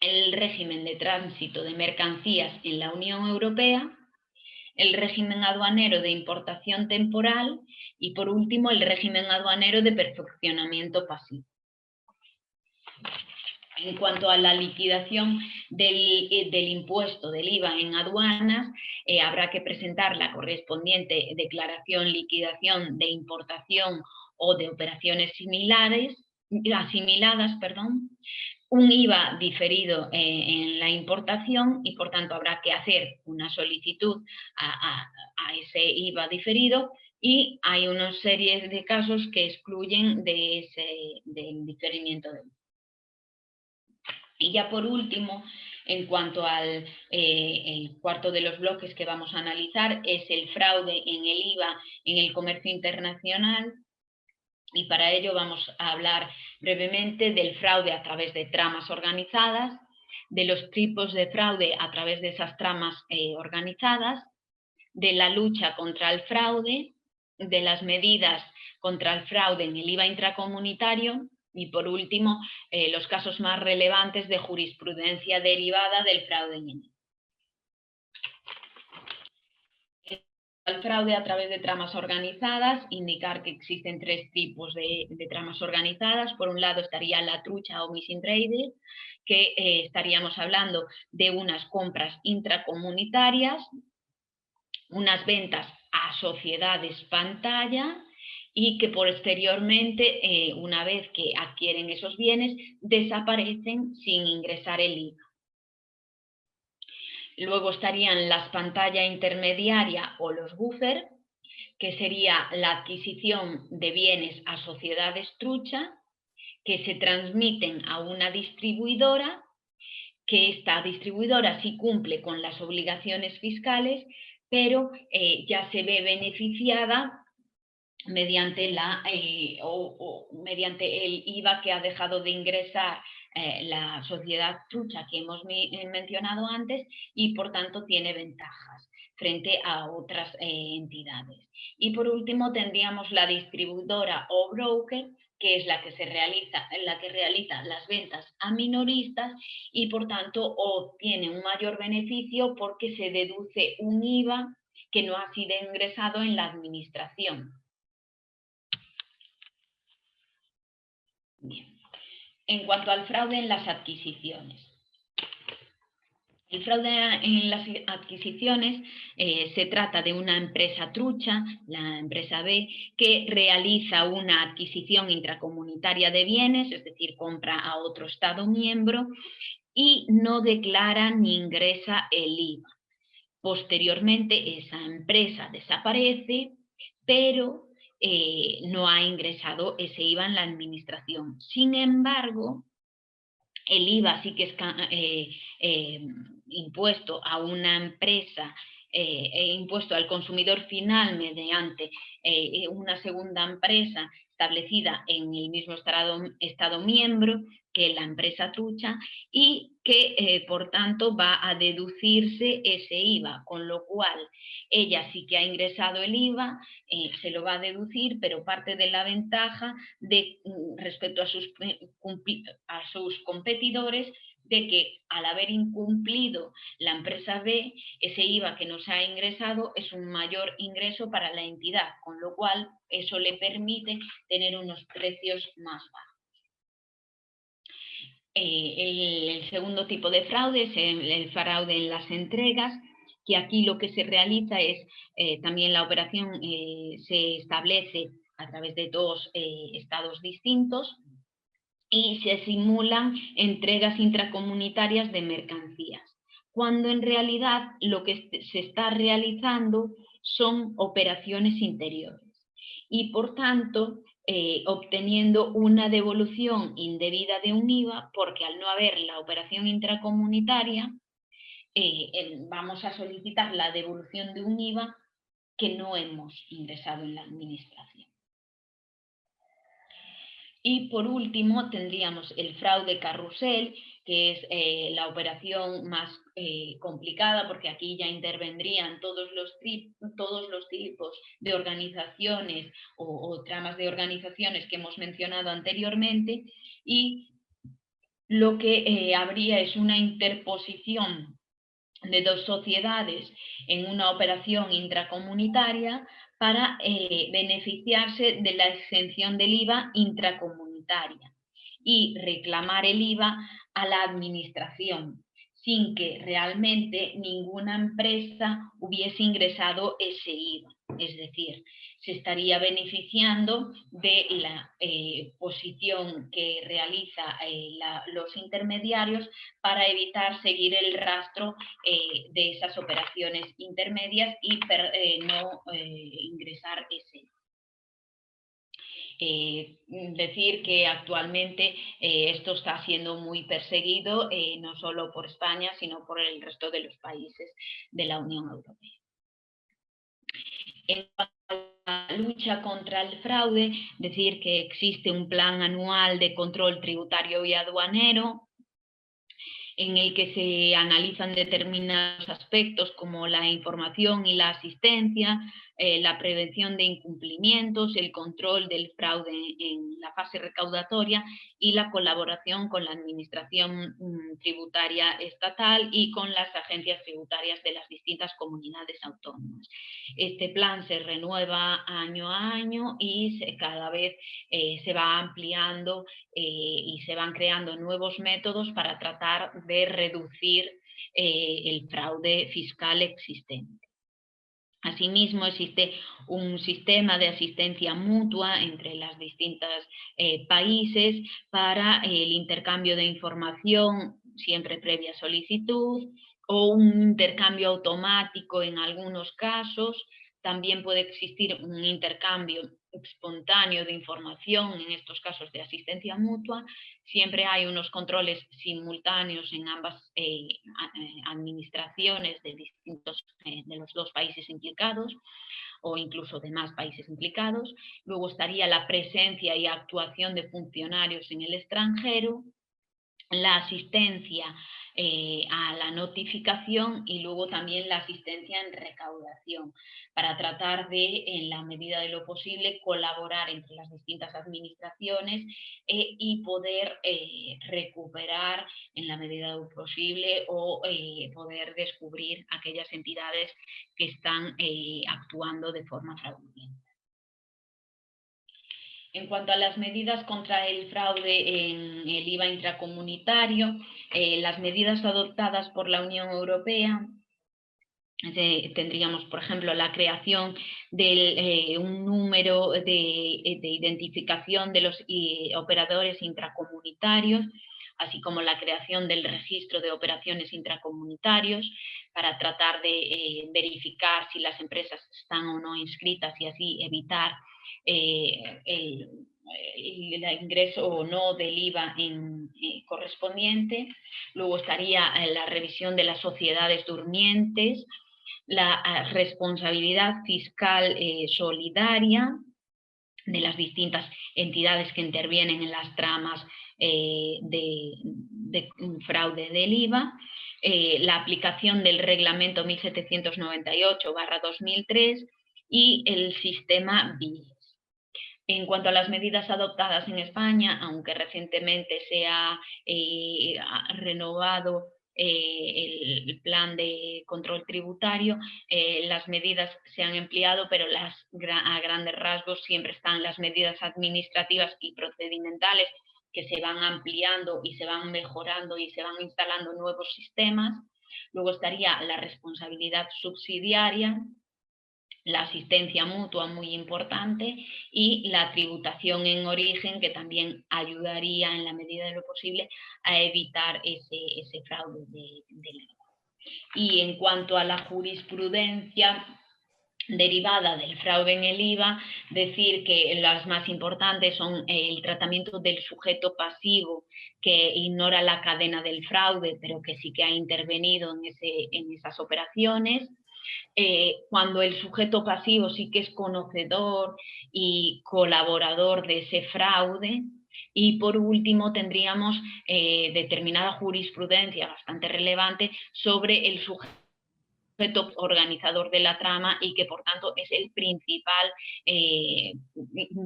Speaker 2: el régimen de tránsito de mercancías en la Unión Europea, el régimen aduanero de importación temporal y, por último, el régimen aduanero de perfeccionamiento pasivo. En cuanto a la liquidación del impuesto del IVA en aduanas, habrá que presentar la correspondiente declaración liquidación de importación o de operaciones asimiladas, un IVA diferido en la importación y, por tanto, habrá que hacer una solicitud a ese IVA diferido, y hay una serie de casos que excluyen del diferimiento del IVA. Y ya por último, en cuanto al el cuarto de los bloques que vamos a analizar, es el fraude en el IVA en el comercio internacional. Y para ello vamos a hablar brevemente del fraude a través de tramas organizadas, de los tipos de fraude a través de esas tramas organizadas, de la lucha contra el fraude, de las medidas contra el fraude en el IVA intracomunitario y, por último, los casos más relevantes de jurisprudencia derivada del fraude en el IVA. El fraude a través de tramas organizadas, indicar que existen tres tipos de tramas organizadas. Por un lado estaría la trucha o missing trader, que estaríamos hablando de unas compras intracomunitarias, unas ventas a sociedades pantalla y que posteriormente, una vez que adquieren esos bienes, desaparecen sin ingresar el IVA. Luego estarían las pantallas intermediaria o los buffer, que sería la adquisición de bienes a sociedades trucha que se transmiten a una distribuidora, que esta distribuidora sí cumple con las obligaciones fiscales, pero ya se ve beneficiada mediante, mediante el IVA que ha dejado de ingresar la sociedad trucha que hemos mencionado antes, y por tanto tiene ventajas frente a otras entidades. Y por último tendríamos la distribuidora o broker, que es la que realiza las ventas a minoristas y por tanto obtiene un mayor beneficio porque se deduce un IVA que no ha sido ingresado en la administración. Bien. En cuanto al fraude en las adquisiciones. El fraude en las adquisiciones se trata de una empresa trucha, la empresa B, que realiza una adquisición intracomunitaria de bienes, es decir, compra a otro Estado miembro y no declara ni ingresa el IVA. Posteriormente, esa empresa desaparece, pero no ha ingresado ese IVA en la administración. Sin embargo, el IVA sí que es impuesto a una empresa, impuesto al consumidor final mediante una segunda empresa establecida en el mismo estado miembro que la empresa trucha y que, por tanto, va a deducirse ese IVA, con lo cual ella sí que ha ingresado el IVA, se lo va a deducir, pero parte de la ventaja respecto a sus competidores de que al haber incumplido la empresa B, ese IVA que nos ha ingresado es un mayor ingreso para la entidad, con lo cual eso le permite tener unos precios más bajos. El segundo tipo de fraude es el fraude en las entregas, que aquí lo que se realiza es también la operación se establece a través de dos estados distintos y se simulan entregas intracomunitarias de mercancías, cuando en realidad lo que se está realizando son operaciones interiores y por tanto obteniendo una devolución indebida de un IVA, porque al no haber la operación intracomunitaria vamos a solicitar la devolución de un IVA que no hemos ingresado en la administración. Y por último tendríamos el fraude carrusel, que es la operación más complicada, porque aquí ya intervendrían todos los tipos de organizaciones o tramas de organizaciones que hemos mencionado anteriormente, y lo que habría es una interposición de dos sociedades en una operación intracomunitaria para beneficiarse de la exención del IVA intracomunitaria y reclamar el IVA a la administración, sin que realmente ninguna empresa hubiese ingresado ese IVA. Es decir, se estaría beneficiando de la posición que realiza los intermediarios para evitar seguir el rastro de esas operaciones intermedias y no ingresar ese. Decir que actualmente esto está siendo muy perseguido no solo por España, sino por el resto de los países de la Unión Europea. En cuanto a la lucha contra el fraude, decir que existe un plan anual de control tributario y aduanero en el que se analizan determinados aspectos como la información y la asistencia, la prevención de incumplimientos, el control del fraude en la fase recaudatoria y la colaboración con la administración tributaria estatal y con las agencias tributarias de las distintas comunidades autónomas. Este plan se renueva año a año y cada vez se va ampliando y se van creando nuevos métodos para tratar de reducir el fraude fiscal existente. Asimismo, existe un sistema de asistencia mutua entre los distintos países para el intercambio de información, siempre previa solicitud, o un intercambio automático en algunos casos. También puede existir un intercambio espontáneo de información en estos casos de asistencia mutua. Siempre hay unos controles simultáneos en ambas administraciones de los dos países implicados o incluso de más países implicados. Luego estaría la presencia y actuación de funcionarios en el extranjero la asistencia a la notificación y luego también la asistencia en recaudación, para tratar de, en la medida de lo posible, colaborar entre las distintas administraciones y poder recuperar en la medida de lo posible o poder descubrir aquellas entidades que están actuando de forma fraudulenta. En cuanto a las medidas contra el fraude en el IVA intracomunitario, las medidas adoptadas por la Unión Europea, tendríamos, por ejemplo, la creación de un número de identificación de los operadores intracomunitarios, así como la creación del registro de operaciones intracomunitarios para tratar de verificar si las empresas están o no inscritas y así evitar el ingreso o no del IVA correspondiente. Luego estaría la revisión de las sociedades durmientes, la responsabilidad fiscal solidaria de las distintas entidades que intervienen en las tramas de fraude del IVA, la aplicación del reglamento 1798/2003 y el sistema BIS. En cuanto a las medidas adoptadas en España, aunque recientemente se ha renovado el plan de control tributario, las medidas se han empleado, pero a grandes rasgos siempre están las medidas administrativas y procedimentales que se van ampliando y se van mejorando y se van instalando nuevos sistemas. Luego estaría la responsabilidad subsidiaria, la asistencia mutua, muy importante, y la tributación en origen, que también ayudaría en la medida de lo posible a evitar ese fraude del IVA. Y en cuanto a la jurisprudencia derivada del fraude en el IVA, decir que las más importantes son el tratamiento del sujeto pasivo, que ignora la cadena del fraude, pero que sí que ha intervenido en esas operaciones. Cuando el sujeto pasivo sí que es conocedor y colaborador de ese fraude. Y por último tendríamos determinada jurisprudencia bastante relevante sobre el sujeto organizador de la trama y que por tanto es el principal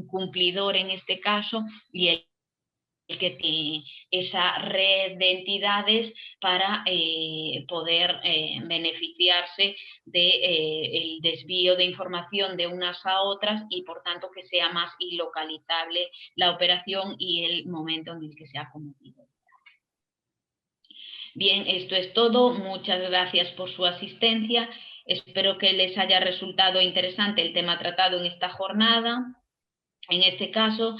Speaker 2: cumplidor en este caso y el que tiene esa red de entidades para poder beneficiarse del desvío de información de unas a otras y por tanto que sea más ilocalizable la operación y el momento en el que se ha cometido. Bien, esto es todo. Muchas gracias por su asistencia. Espero que les haya resultado interesante el tema tratado en esta jornada. En ese caso,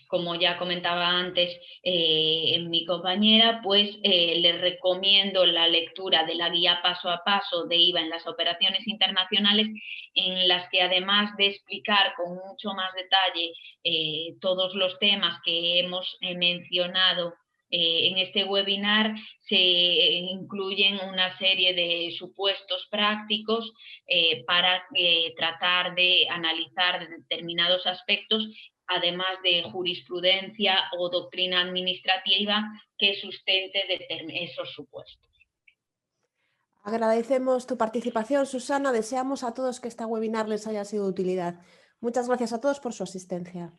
Speaker 2: como ya comentaba antes mi compañera, pues les recomiendo la lectura de la guía paso a paso de IVA en las operaciones internacionales, en las que además de explicar con mucho más detalle todos los temas que hemos mencionado en este webinar, se incluyen una serie de supuestos prácticos para tratar de analizar determinados aspectos, además de jurisprudencia o doctrina administrativa que sustente esos supuestos.
Speaker 1: Agradecemos tu participación, Susana. Deseamos a todos que este webinar les haya sido de utilidad. Muchas gracias a todos por su asistencia.